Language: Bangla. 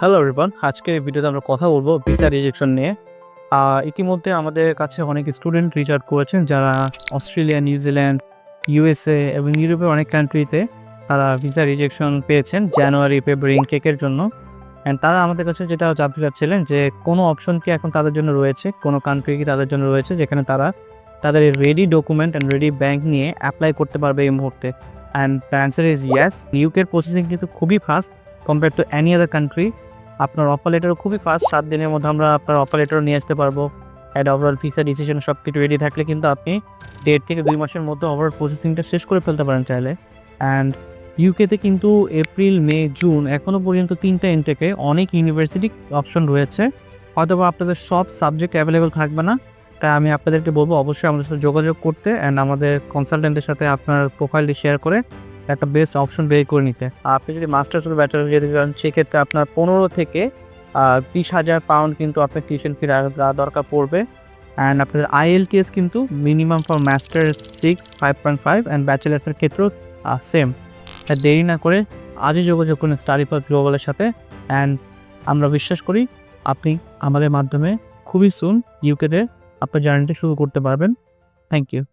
হ্যালো এভরিওয়ান, আজকের এই ভিডিওতে আমরা কথা বলবো ভিসা রিজেকশন নিয়ে। ইতিমধ্যে আমাদের কাছে অনেক স্টুডেন্ট রিচ আউট করেছেন যারা অস্ট্রেলিয়া, নিউজিল্যান্ড, ইউএসএ এবং ইউরোপের অনেক কান্ট্রিতে তারা ভিসা রিজেকশন পেয়েছেন জানুয়ারি, ফেব্রুয়ারি ইনটেকের জন্য। অ্যান্ড তারা আমাদের কাছে যেটা জানতে চাচ্ছিলেন যে কোনো অপশন কি এখন তাদের জন্য রয়েছে, কোনো কান্ট্রি কি তাদের জন্য রয়েছে যেখানে তারা তাদের ready document and ready bank নিয়ে অ্যাপ্লাই করতে পারবে এই মুহূর্তে। And the answer is yes. ইউকের প্রসেসিং কিন্তু খুবই fast compare to any other country. আপনার অফার লেটারও খুবই ফাস্ট, 7 দিনের মধ্যে আমরা আপনার অফার লেটারও নিয়ে আসতে পারবো। অ্যান্ড ওভারঅল ভিসা ডিসিশন সব কিছু রেডি থাকলে কিন্তু আপনি 1.5 থেকে 2 মাসের মধ্যে ওভারঅল প্রসেসিংটা শেষ করে ফেলতে পারেন চাইলে। অ্যান্ড ইউকেতে কিন্তু এপ্রিল, মে, জুন এখনও পর্যন্ত 3টা ইনটেকে অনেক ইউনিভার্সিটি অপশন রয়েছে। হয়তোবা আপনাদের সব সাবজেক্ট অ্যাভেলেবেল থাকবে না, তাই আমি আপনাদেরকে বলবো অবশ্যই আমাদের সাথে যোগাযোগ করতে অ্যান্ড আমাদের কনসালটেন্টের সাথে আপনার প্রোফাইলটি শেয়ার করে একটা বেস্ট অপশন বের করে নিতে। আপনি যদি মাস্টার্স বা ব্যাচেলর যেতে চান সেক্ষেত্রে আপনার 15 থেকে 30,000 পাউন্ড কিন্তু আপনার টিউশন ফি দরকার পড়বে। অ্যান্ড আপনার IELTS কিন্তু মিনিমাম ফর মাস্টার্স 6 5.5 অ্যান্ড ব্যাচেলার্সের ক্ষেত্রেও সেম। দেরি না করে আজই যোগাযোগ করুন স্টাডি পাথ গ্লোবালের সাথে। অ্যান্ড আমরা বিশ্বাস করি আপনি আমাদের মাধ্যমে খুবই সুন ইউকেতে আপনার জার্নিটি শুরু করতে পারবেন। Thank you.